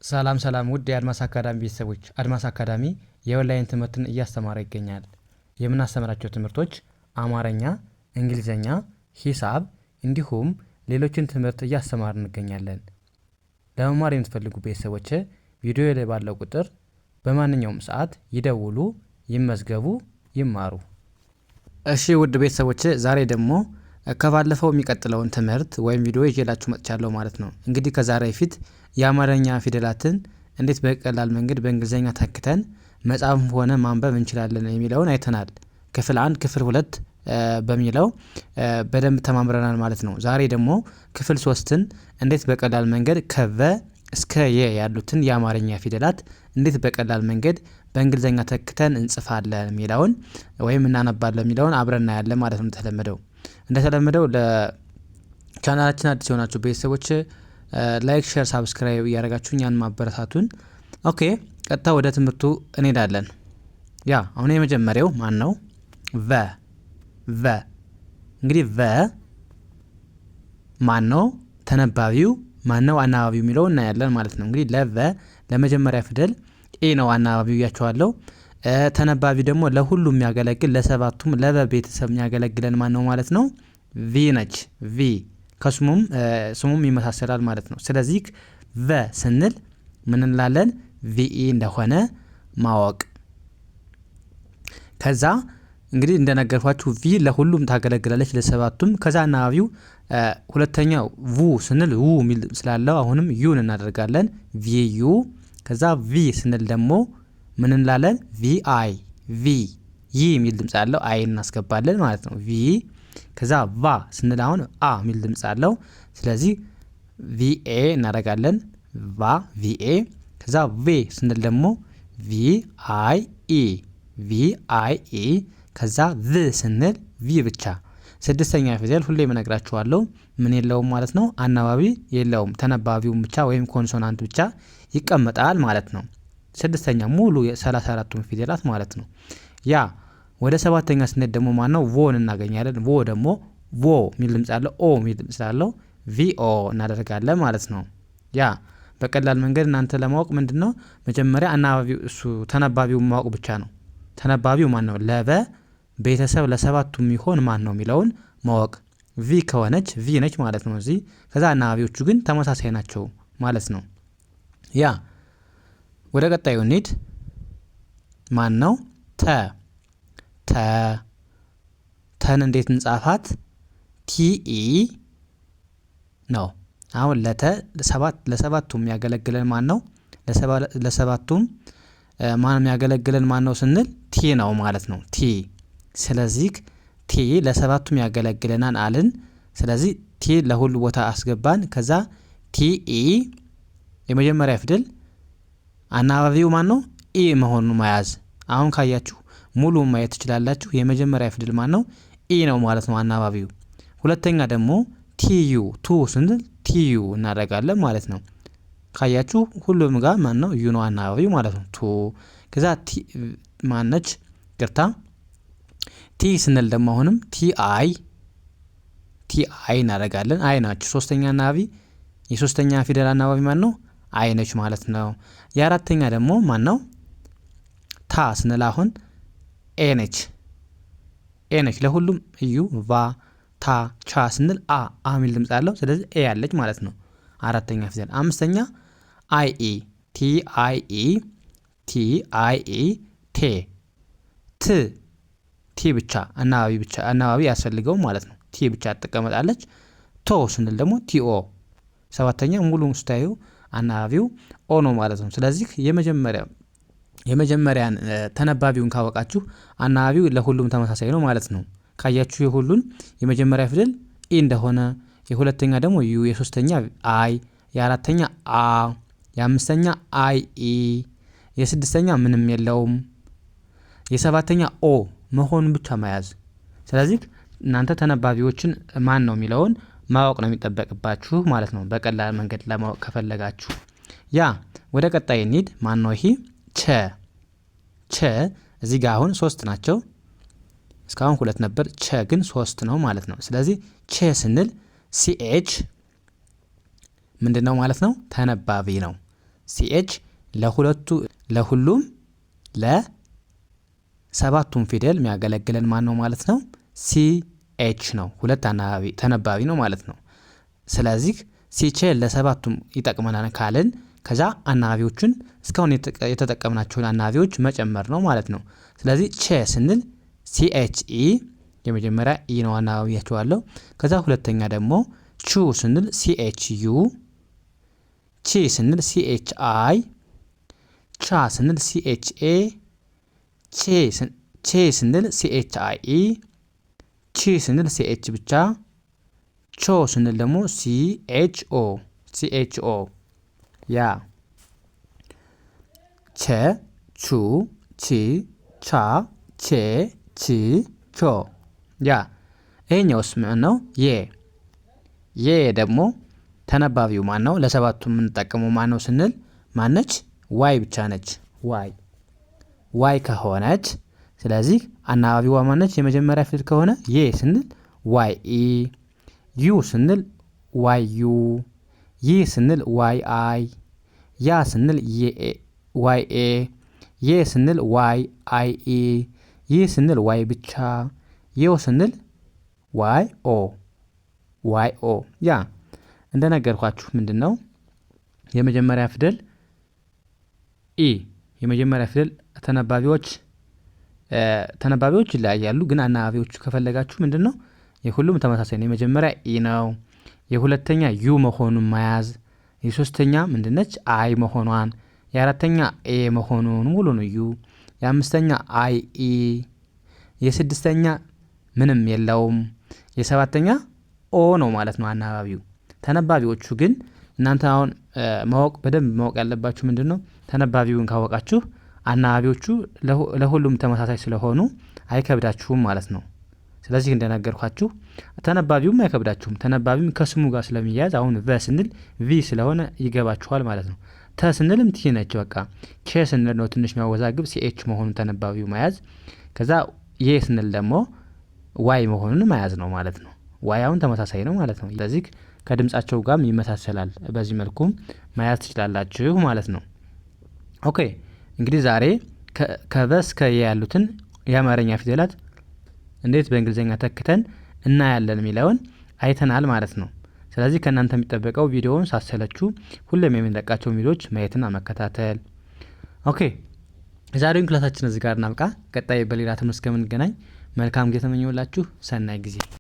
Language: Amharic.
ሰላም ሰላም ውድ የአድማስ አካዳሚ ቤተሰቦች፣ አድማስ አካዳሚ የኦንላይን ትምህርትን እያስተማረ ይገኛል። የምናስተምራቸው ትምህርቶች አማርኛ፣ እንግሊዘኛ፣ ሂሳብ እንዲሁም ሌሎችን ትምህርት እያስተማርን እንገኛለን። ለመማር የምትፈልጉ ቤተሰቦች ቪዲዮ ላይ ባለው ቁጥር በማንኛውም ሰዓት ይደውሉ፣ ይመዝገቡ፣ ይማሩ። እሺ ውድ ቤተሰቦች ዛሬ ደግሞ ከባለፈው የሚቀጥለውን ትምህርት ወይም ቪዲዮ ይዤላችሁ መጥቻለሁ ማለት ነው። እንግዲህ ከዛሬ በፊት የአማርኛ ፊደላትን እንዴት በቀላል መንገድ በእንግሊዘኛ ተክተን መጻፍም ሆነ ማንበብ እንችላለን የሚለውን አይተናል። ክፍል 1 ክፍል 2 በሚለው በደንብ ተማምረናል ማለት ነው። ዛሬ ደግሞ ክፍል 3ን እንዴት በቀላል መንገድ ከቨ እስከ የ ያሉትን የአማርኛ ፊደላት እንዴት በቀላል መንገድ በእንግሊዘኛ ተክተን እንጽፋለን የሚለውን ወይም እናነባለን የሚለውን አብረን እናያለን ማለት ነው። እንደተለመደው ለቻናላችን አዲስ የሆናችሁ ቤተሰቦች ላይክ፣ ሼር፣ ሳብስክራይብ እያደረጋችሁ እኛን ማበረታቱን። ኦኬ ቀጥታ ወደ ትምህርቱ እንሄዳለን። አሁን የመጀመሪያው ማን ነው? ቨ እንግዲህ ቨ ማን ነው? ተነባቢው ማን ነው? አናባቢው የሚለው እናያለን ማለት ነው። እንግዲህ ለቨ ለመጀመሪያ ፊደል ኤ ነው አናባቢው ያቻዋለው። ተነባቢ ደግሞ ለሁሉም የሚያገለግል ለሰባቱም ለበ ቤተሰብ የሚያገለግለን ማን ነው ማለት ነው? ቪ ነች። ቪ ስሙም ይመሳሰላል ማለት ነው። ስለዚህ ቨ ስንል ምን እንላለን? ቪኢ እንደሆነ ማወቅ። ከዛ እንግዲህ እንደነገርኳችሁ ቪ ለሁሉም ታገለግላለች ለሰባቱም። ከዛ አናባቢው ሁለተኛው ቡ ስንል ው ሚል ስላለው አሁንም ዩን እናደርጋለን ቪዩ። ከዛ ቪ ስንል ደግሞ ምን እንላለን? ቪአይ ቪ ይ ሚል ድምጽ አለው አይ እናስገባለን ማለት ነው። ቪ ከዛ ቫ ስንል አሁን አ ሚል ድምጽ አለው ስለዚህ ቪኤ እናደርጋለን ቫ ቪኤ። ከዛ ቬ ስንል ደግሞ ቪአይኢ ቪአይኢ። ከዛ ቭ ስንል ቪ ብቻ። ስድስተኛ ፊደል ሁሌም እነግራችኋለሁ ምን የለውም ማለት ነው? አናባቢ የለውም። ተነባቢውን ብቻ ወይም ኮንሶናንት ብቻ ይቀመጣል ማለት ነው። ስድስተኛ ሙሉ የ34ቱን ፊደላት ማለት ነው። ወደ ሰባተኛ ስንሄድ ደግሞ ማን ነው? ቮን እናገኛለን። ቮ ደግሞ ቮ ሚል ድምጽ አለው ኦ ሚል ድምጽ አለው ቪኦ እናደርጋለን ማለት ነው። በቀላል መንገድ እናንተ ለማወቅ ምንድነው መጀመሪያ አናባቢው እሱ ተነባቢውን ማወቅ ብቻ ነው። ተነባቢው ማን ነው? ለበ ቤተሰብ ለሰባቱም ይሆን ማን ነው የሚለውን ማወቅ። ቪ ከሆነች ቪ ነች ማለት ነው እዚህ። ከዛ አናባቢዎቹ ግን ተመሳሳይ ናቸው ማለት ነው። ወደ ቀጣዩ እንሂድ። ማን ነው? ተን እንዴት እንጻፋት? ቲኢ ነው። አሁን ለሰባቱም የሚያገለግለን ማን ነው? ለሰባቱም ማን የሚያገለግለን ማን ነው ስንል ቲ ነው ማለት ነው። ቲ ስለዚህ ቲ ለሰባቱም ያገለግለናል አልን። ስለዚህ ቲ ለሁሉ ቦታ አስገባን። ከዛ ቲኢ የመጀመሪያ ፊደል አናባቢው ማን ነው? ኢ መሆኑን መያዝ። አሁን ካያችሁ ሙሉ ማየት ትችላላችሁ። የመጀመሪያ ፊደል ማን ነው? ኢ ነው ማለት ነው አናባቢው። ሁለተኛ ደግሞ ቲዩ ቱ ስንል ቲዩ እናደርጋለን ማለት ነው። ካያችሁ ሁሉም ጋር ማን ነው? ዩ ነው አናባቢው ማለት ነው። ቱ ከዛ ቲ ማነች? ቅርታ ቲ ስንል ደግሞ አሁንም ቲአይ እናደርጋለን። አይ ናችሁ ሶስተኛ አናባቢ። የሶስተኛ ፊደል አናባቢ ማን ነው? አይ ነች ማለት ነው። የአራተኛ ደግሞ ማን ነው? ታ ስንል አሁን ኤ ነች ለሁሉም እዩ ቫ ታ ቻ ስንል አ ሚል ድምጽ አለው ስለዚህ ኤ ያለች ማለት ነው አራተኛ ፊደል። አምስተኛ አይኢ ቲአይኢ ቲ ብቻ አናባቢ ያስፈልገው ማለት ነው። ቲ ብቻ ትቀመጣለች። ቶ ስንል ደግሞ ቲኦ። ሰባተኛ ሙሉን ስታዩ አናባቢው ኦ ነው ማለት ነው። ስለዚህ የመጀመሪያን ተነባቢውን ካወቃችሁ አናባቢው ለሁሉም ተመሳሳይ ነው ማለት ነው። ካያችሁ የሁሉን የመጀመሪያ ፊደል ኢ እንደሆነ፣ የሁለተኛ ደግሞ ዩ፣ የሶስተኛ አይ፣ የአራተኛ አ፣ የአምስተኛ አይ ኢ፣ የስድስተኛ ምንም የለውም፣ የሰባተኛ ኦ መሆኑን ብቻ መያዝ። ስለዚህ እናንተ ተነባቢዎችን ማን ነው የሚለውን ማወቅ ነው የሚጠበቅባችሁ ማለት ነው። በቀላል መንገድ ለማወቅ ከፈለጋችሁ ወደ ቀጣይ እንሂድ። ማን ነው ይሄ? ቸ እዚህ ጋር አሁን 3 ናቸው። እስካሁን 2 ነበር። ቸ ግን 3 ነው ማለት ነው። ስለዚህ ቸ ስንል ሲኤች ምንድነው ማለት ነው? ተነባቢ ነው። ሲኤች ለሁሉም ለሰባቱም ፊደል የሚያገለግለን ማን ነው ማለት ነው? ሲኤች ነው። ሁለት ተነባቢ ነው ማለት ነው። ስለዚህ ሲቼ ለሰባቱም ይጠቅመናል ካልን ከዛ አናባቢዎቹን እስካሁን የተጠቀምናቸውን አናባቢዎች መጨመር ነው ማለት ነው። ስለዚህ ቼ ስንል ሲኤችኢ የመጀመሪያ ኢ ነው አናባቢያቸዋለሁ። ከዛ ሁለተኛ ደግሞ ቹ ስንል ሲኤችዩ፣ ቺ ስንል ሲኤችአይ፣ ቻ ስንል ሲኤችኤ፣ ቼ ስንል ሲኤችአይኢ፣ ቺ ስንል ሲኤች ብቻ፣ ቾ ስንል ደግሞ ሲኤችኦ ያ ቸ፣ ቹ፣ ቺ፣ ቻ፣ ቼ፣ ቺ፣ ቾ ያ። ይሄኛውስ ምን ነው? የ ደግሞ ተነባቢው ማን ነው? ለሰባቱ የምንጠቀመው ማን ነው ስንል ማነች? ዋይ ብቻ ነች። ዋይ ከሆነች ስለዚህ አናባቢዋ ማነች? የመጀመሪያ ፊደል ከሆነ የ ስንል ዋይ ኢ፣ ዩ ስንል ዋይ ዩ፣ ይ ስንል ዋይ አይ፣ ያ ስንል ዋይ ኤ፣ የ ስንል ዋይ አይ ኢ፣ ይህ ስንል ዋይ ብቻ፣ የው ስንል ዋይ ኦ ያ እንደነገርኳችሁ ምንድን ነው የመጀመሪያ ፊደል ኢ የመጀመሪያ ፊደል ተነባቢዎች ይለያያሉ፣ ግን አናባቢዎቹ ከፈለጋችሁ ምንድን ነው የሁሉም ተመሳሳይ ነው። የመጀመሪያ ኢ ነው። የሁለተኛ ዩ መሆኑን መያዝ፣ የሶስተኛ ምንድነች አይ መሆኗን፣ የአራተኛ ኤ መሆኑን ሙሉ ነው ዩ፣ የአምስተኛ አይ ኢ፣ የስድስተኛ ምንም የለውም፣ የሰባተኛ ኦ ነው ማለት ነው አናባቢው። ተነባቢዎቹ ግን እናንተ አሁን በደንብ ማወቅ ያለባችሁ ምንድን ነው ተነባቢውን ካወቃችሁ አናባቢዎቹ ለሁሉም ተመሳሳይ ስለሆኑ አይከብዳችሁም ማለት ነው። ስለዚህ እንደነገርኳችሁ ተነባቢውም አይከብዳችሁም። ተነባቢውም ከስሙ ጋር ስለሚያያዝ አሁን ቨ ስንል ቪ ስለሆነ ይገባችኋል ማለት ነው። ተ ስንልም ቲ ነች በቃ። ኬ ስንል ነው ትንሽ የሚያወዛግብ ሲኤች መሆኑን ተነባቢው መያዝ። ከዛ የ ስንል ደግሞ ዋይ መሆኑን መያዝ ነው ማለት ነው። ዋይ አሁን ተመሳሳይ ነው ማለት ነው። ስለዚህ ከድምጻቸው ጋርም ይመሳሰላል። በዚህ መልኩም መያዝ ትችላላችሁ ማለት ነው። ኦኬ እንግዲህ ዛሬ ከቨ እስከ የ ያሉትን የአማርኛ ፊደላት እንዴት በእንግሊዝኛ ተክተን እናያለን የሚለውን አይተናል ማለት ነው። ስለዚህ ከእናንተ የሚጠበቀው ቪዲዮውን ሳሰለችሁ ሁሌም የምንለቃቸውን ቪዲዮዎች ማየትና መከታተል። ኦኬ የዛሬውን ክላሳችን እዚህ ጋር እናብቃ። ቀጣይ በሌላ ትምህርት እስከምንገናኝ መልካም ጊዜ ተመኘሁላችሁ። ሰናይ ጊዜ